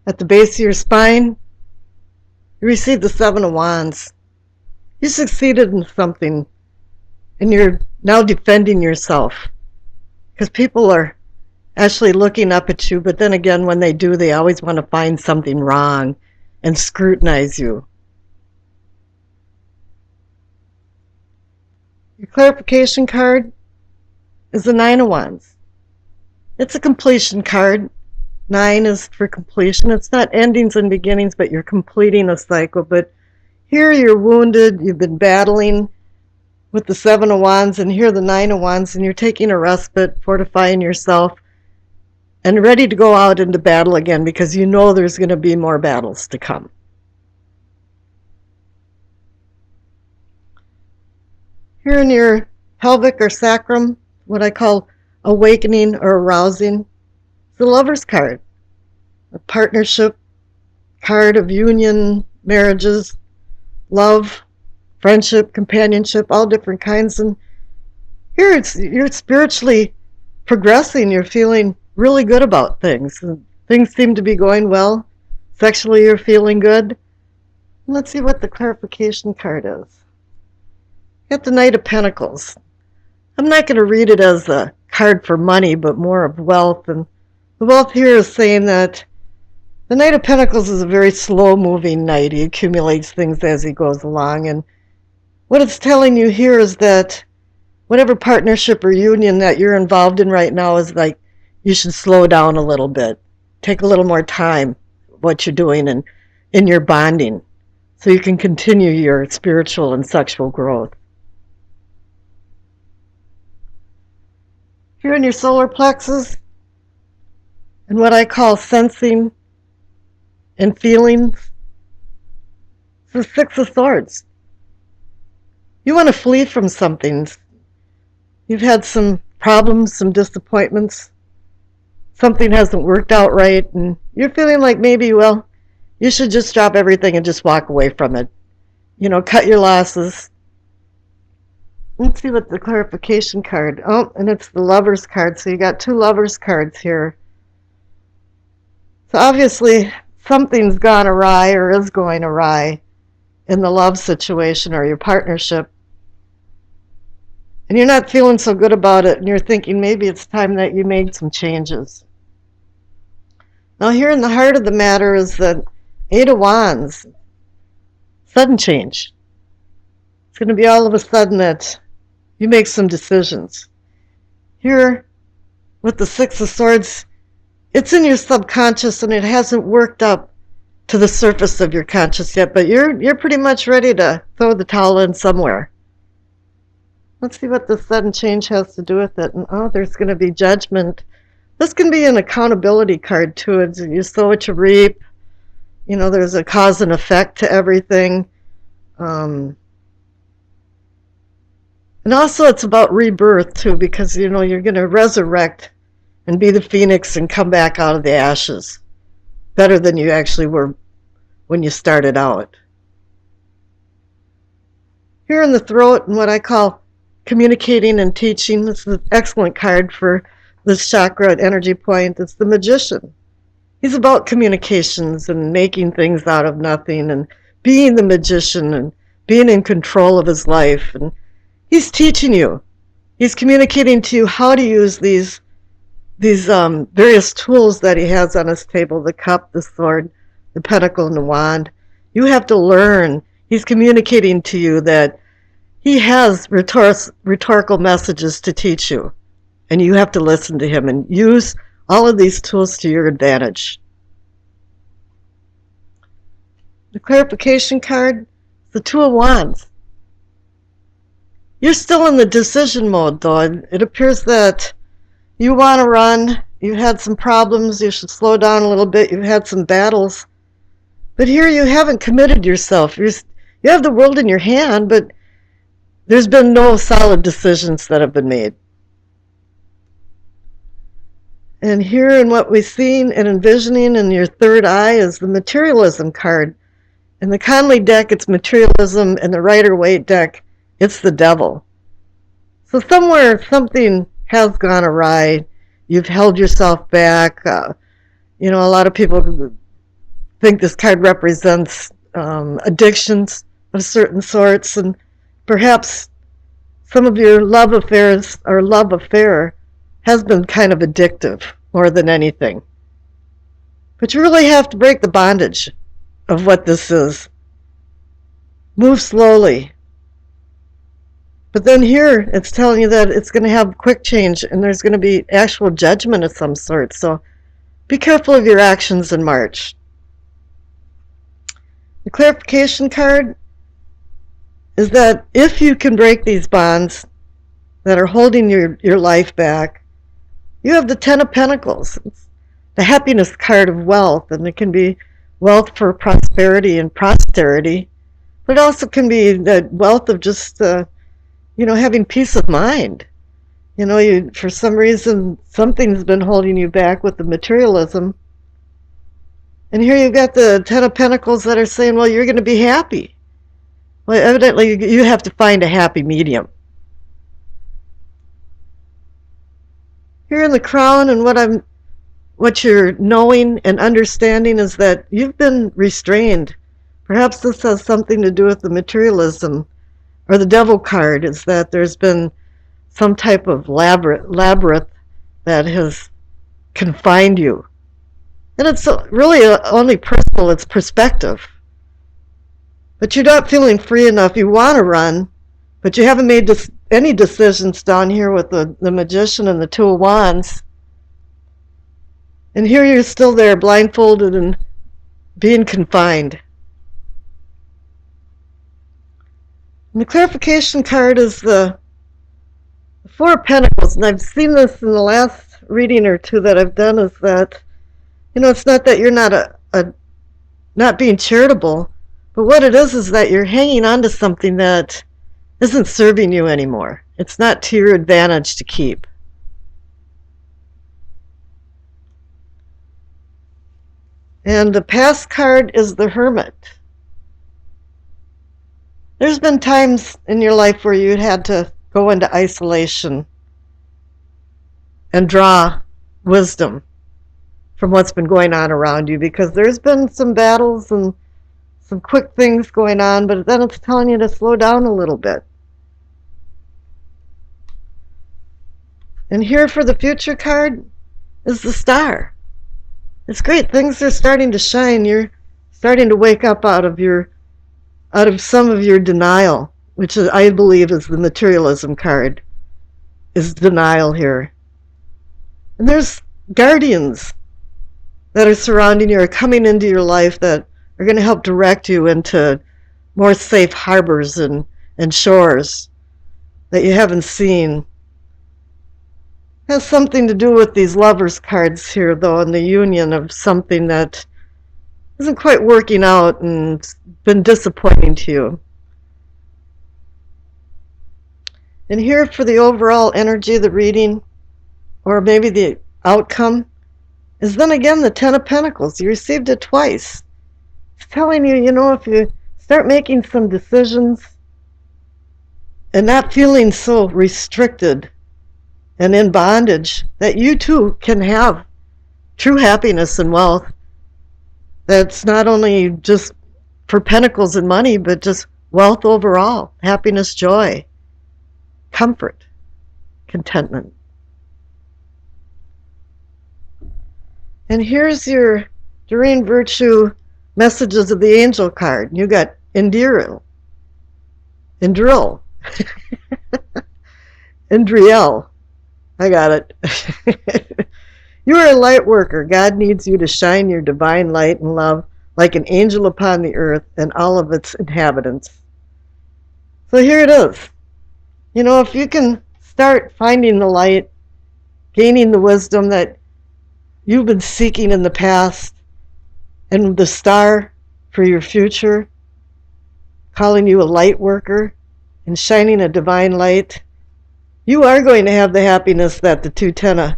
At the base of your spine, you receive the Seven of Wands. You succeeded in something, and you're now defending yourself. Because people are actually looking up at you, but then again, when they do, they always want to find something wrong and scrutinize you. Your clarification card is the Nine of Wands. It's a completion card. 9 is for completion. It's not endings and beginnings, but you're completing a cycle. But here you're wounded, you've been battling with the 7 of Wands, and here the 9 of Wands, and you're taking a respite, fortifying yourself, and ready to go out into battle again because you know there's going to be more battles to come. Here in your pelvic or sacrum, what I call awakening or arousing, the Lover's card, a partnership card of union, marriages, love, friendship, companionship, all different kinds. And here you're spiritually progressing. You're feeling really good about things. Things seem to be going well. Sexually, you're feeling good. Let's see what the clarification card is. Got the Knight of Pentacles. I'm not going to read it as a card for money, but more of wealth. And the wealth here is saying that the Knight of Pentacles is a very slow-moving knight. He accumulates things as he goes along. And what it's telling you here is that whatever partnership or union that you're involved in right now is like you should slow down a little bit. Take a little more time what you're doing and in your bonding so you can continue your spiritual and sexual growth. Here in your solar plexus, and what I call sensing and feelings, it's the Six of Swords. You want to flee from something. You've had some problems, some disappointments. Something hasn't worked out right, and you're feeling like maybe, well, you should just drop everything and just walk away from it. You know, cut your losses. Let's see what the clarification card. Oh, and it's the Lover's card. So you got 2 Lover's cards here. So obviously something's gone awry or is going awry in the love situation or your partnership. And you're not feeling so good about it, and you're thinking maybe it's time that you made some changes. Now here in the heart of the matter is the 8 of Wands. Sudden change. It's going to be all of a sudden that you make some decisions. Here, with the 6 of Swords, it's in your subconscious and it hasn't worked up to the surface of your conscious yet, but you're pretty much ready to throw the towel in somewhere. Let's see what the sudden change has to do with it. And there's going to be judgment. This can be an accountability card too. It's you sow what you reap. You know, there's a cause and effect to everything. And also it's about rebirth too, because you know you're going to resurrect and be the phoenix and come back out of the ashes better than you actually were when you started out. Here in the throat, and what I call communicating and teaching, this is an excellent card for this chakra at energy point. It's the Magician. He's about communications and making things out of nothing and being the magician and being in control of his life. And he's teaching you. He's communicating to you how to use these various tools that he has on his table, the cup, the sword, the pentacle, and the wand. You have to learn. He's communicating to you that he has rhetorical messages to teach you, and you have to listen to him and use all of these tools to your advantage. The clarification card, the 2 of Wands. You're still in the decision mode, though. It appears that you want to run. You've had some problems. You should slow down a little bit. You've had some battles. But here you haven't committed yourself. You have the world in your hand, but there's been no solid decisions that have been made. And here in what we've seen and envisioning in your third eye is the materialism card. In the Conley deck, it's materialism, and the Rider-Waite deck, it's the devil. So somewhere something has gone awry. You've held yourself back. A lot of people think this card represents addictions of certain sorts, and perhaps some of your love affairs or love affair has been kind of addictive more than anything. But you really have to break the bondage of what this is. Move slowly. But then here it's telling you that it's going to have quick change and there's going to be actual judgment of some sort. So be careful of your actions in March. The clarification card is that if you can break these bonds that are holding your life back, you have the Ten of Pentacles. It's the happiness card of wealth, and it can be wealth for prosperity and posterity, but it also can be the wealth of just, having peace of mind. For some reason, something's been holding you back with the materialism. And here you've got the Ten of Pentacles that are saying, well, you're going to be happy. Well, evidently, you have to find a happy medium. Here in the Crown, and what you're knowing and understanding is that you've been restrained. Perhaps this has something to do with the materialism, or the Devil card, is that there's been some type of labyrinth that has confined you. And it's really only personal, it's perspective. But you're not feeling free enough. You want to run, but you haven't made any decisions down here with the Magician and the Two of Wands. And here you're still there, blindfolded and being confined. And the clarification card is the Four of Pentacles. And I've seen this in the last reading or two that I've done, is that, it's not that you're not being charitable, but what it is that you're hanging on to something that isn't serving you anymore. It's not to your advantage to keep. And the past card is the Hermit. There's been times in your life where you had to go into isolation and draw wisdom from what's been going on around you, because there's been some battles and some quick things going on, but then it's telling you to slow down a little bit. And here for the future card is the Star. It's great. Things are starting to shine. You're starting to wake up out of some of your denial, which I believe is the materialism card, is denial here. And there's guardians that are surrounding you or coming into your life that are going to help direct you into more safe harbors and shores that you haven't seen. It has something to do with these lovers cards here, though, and the union of something that isn't quite working out and been disappointing to you. And here for the overall energy of the reading, or maybe the outcome, is then again the Ten of Pentacles. You received it twice. It's telling you, if you start making some decisions and not feeling so restricted and in bondage, that you too can have true happiness and wealth that's not only just for pentacles and money, but just wealth overall, happiness, joy, comfort, contentment. And here's your Doreen Virtue Messages of the Angel card. You got Indriel, Indriel, I got it. You are a light worker. God needs you to shine your divine light and love like an angel upon the earth and all of its inhabitants. So here it is. If you can start finding the light, gaining the wisdom that you've been seeking in the past, and the star for your future, calling you a light worker and shining a divine light, you are going to have the happiness that the two Ten of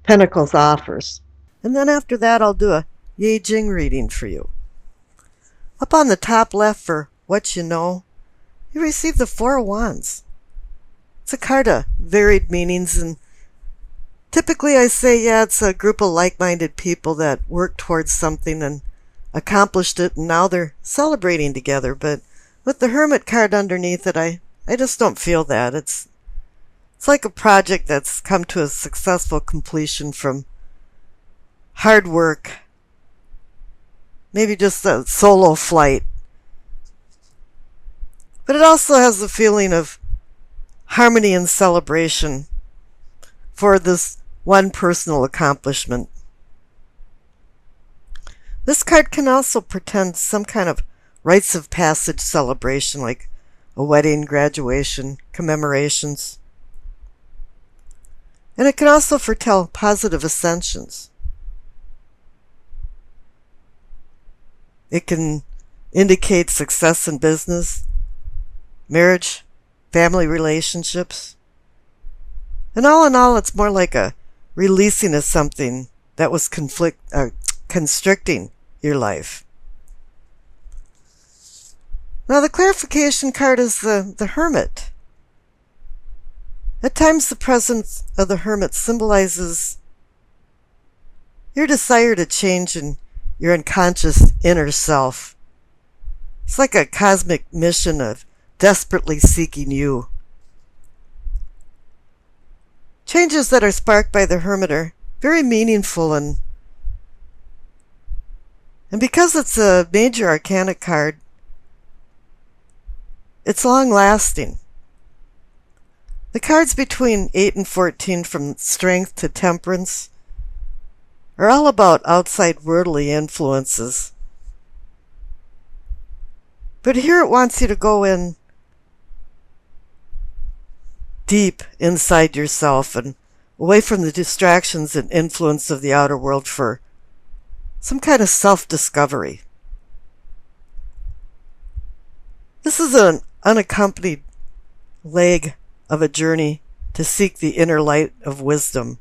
Pentacles offers. And then after that, I'll do a Yi Jing reading for you. Up on the top left for what you know, you receive the Four of Wands. It's a card of varied meanings, and typically I say, it's a group of like-minded people that work towards something and accomplished it, and now they're celebrating together. But with the Hermit card underneath it, I just don't feel that. It's like a project that's come to a successful completion from hard work, maybe just a solo flight. But it also has the feeling of harmony and celebration for this one personal accomplishment. This card can also portend some kind of rites of passage celebration, like a wedding, graduation, commemorations. And it can also foretell positive ascensions. It can indicate success in business, marriage, family relationships. And all in all, it's more like a releasing of something that was constricting your life. Now the clarification card is the Hermit. At times the presence of the Hermit symbolizes your desire to change in your unconscious inner self. It's like a cosmic mission of desperately seeking you. Changes that are sparked by the Hermit are very meaningful, and because it's a major arcana card, it's long-lasting. The cards between 8 and 14, from Strength to Temperance, are all about outside worldly influences. But here it wants you to go in deep inside yourself and away from the distractions and influence of the outer world for some kind of self-discovery. This is an unaccompanied leg of a journey to seek the inner light of wisdom,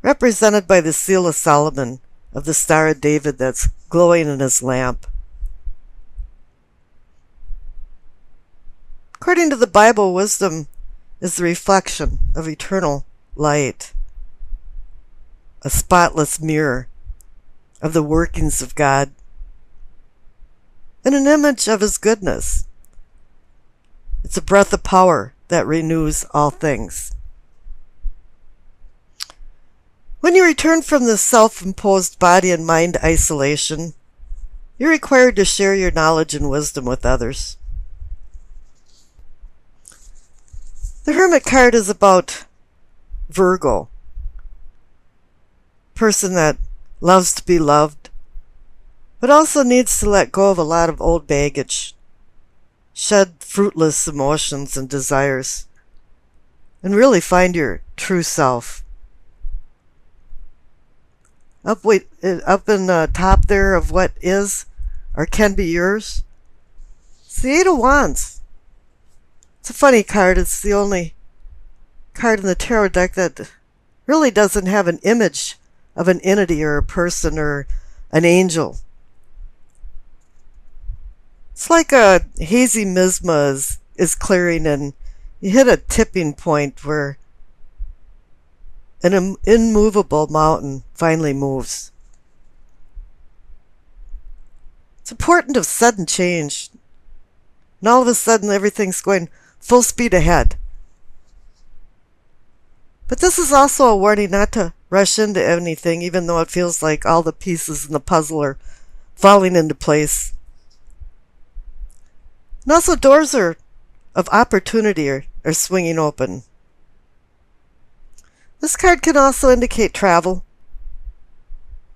represented by the seal of Solomon of the Star of David that's glowing in his lamp. According to the Bible, wisdom is the reflection of eternal light, a spotless mirror of the workings of God, and an image of His goodness. It's a breath of power that renews all things. When you return from this self-imposed body and mind isolation, you're required to share your knowledge and wisdom with others. The Hermit card is about Virgo, person that loves to be loved, but also needs to let go of a lot of old baggage, shed fruitless emotions and desires, and really find your true self. Up in the top there of what is or can be yours, it's the Eight of Wands. It's a funny card. It's the only card in the tarot deck that really doesn't have an image of an entity or a person or an angel. It's like a hazy miasma is clearing, and you hit a tipping point where an immovable mountain finally moves. It's important of sudden change. And all of a sudden everything's going full speed ahead. But this is also a warning not to rush into anything, even though it feels like all the pieces in the puzzle are falling into place. And also doors of opportunity are swinging open. This card can also indicate travel.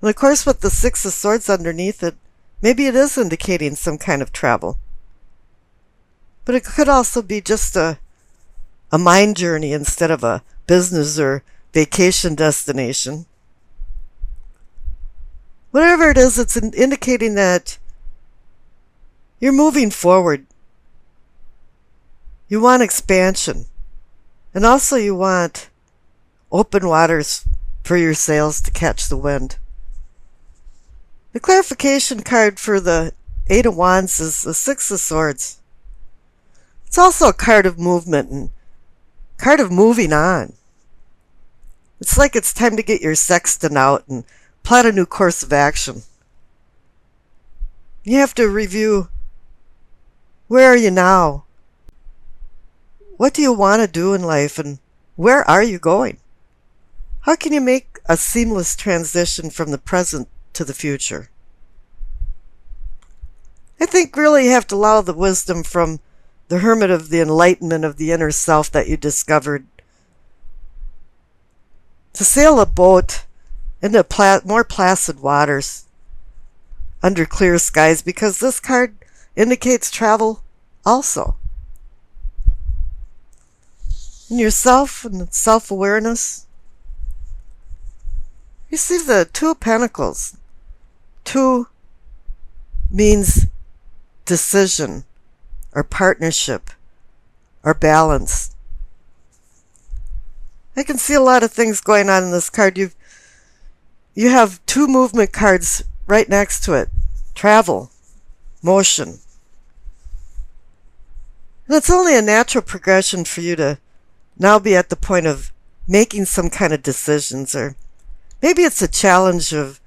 And of course, with the Six of Swords underneath it, maybe it is indicating some kind of travel. But it could also be just a mind journey instead of a business or vacation destination. Whatever it is, it's indicating that you're moving forward. You want expansion. And also you want open waters for your sails to catch the wind. The clarification card for the Eight of Wands is the Six of Swords. It's also a card of movement and card of moving on. It's like it's time to get your sextant out and plot a new course of action. You have to review, where are you now? What do you want to do in life, and where are you going? How can you make a seamless transition from the present to the future? I think really you have to allow the wisdom from the hermit of the enlightenment of the inner self that you discovered to sail a boat into more placid waters under clear skies, because this card indicates travel also. In yourself and self-awareness, you see the Two of Pentacles. Two means decision or partnership or balance. I can see a lot of things going on in this card. You have two movement cards right next to it. Travel, motion. And it's only a natural progression for you to now be at the point of making some kind of decisions, or maybe it's a challenge of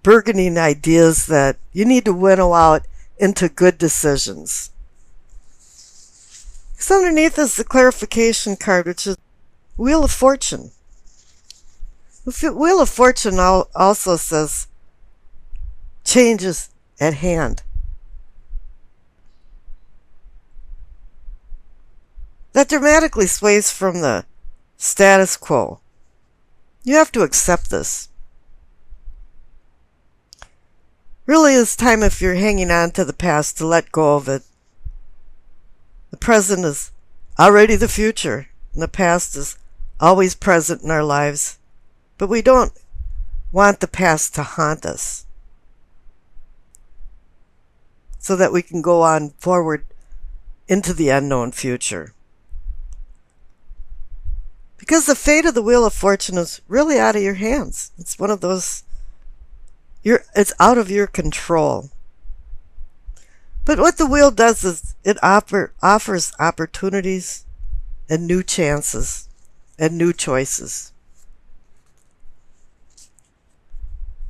burgeoning ideas that you need to winnow out into good decisions. Because underneath is the clarification card, which is Wheel of Fortune. The Wheel of Fortune also says changes at hand. That dramatically sways from the status quo. You have to accept this. Really, it's time, if you're hanging on to the past, to let go of it. The present is already the future, and the past is always present in our lives. But we don't want the past to haunt us, so that we can go on forward into the unknown future. Because the fate of the Wheel of Fortune is really out of your hands. It's one of those, it's out of your control. But what the wheel does is it offers opportunities and new chances and new choices.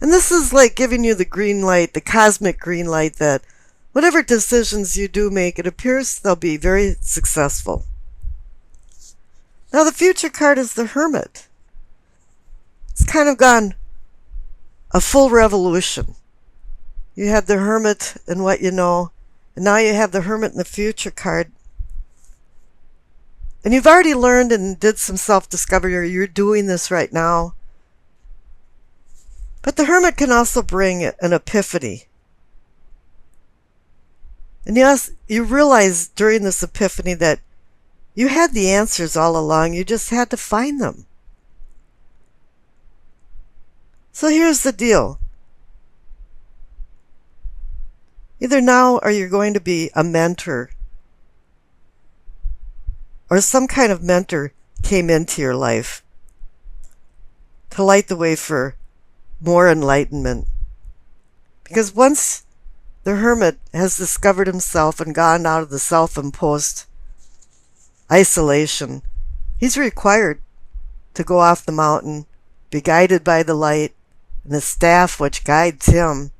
And this is like giving you the green light, the cosmic green light, that whatever decisions you do make, it appears they'll be very successful. Now the future card is the Hermit. It's kind of gone a full revolution. You had the Hermit in what you know, and now you have the Hermit in the future card. And you've already learned and did some self-discovery, or you're doing this right now. But the Hermit can also bring an epiphany. And yes, you realize during this epiphany that you had the answers all along. You just had to find them. So here's the deal. Either now or you're going to be a mentor, or some kind of mentor came into your life to light the way for more enlightenment. Because once the Hermit has discovered himself and gone out of the self-imposed isolation, he's required to go off the mountain, be guided by the light and the staff which guides him,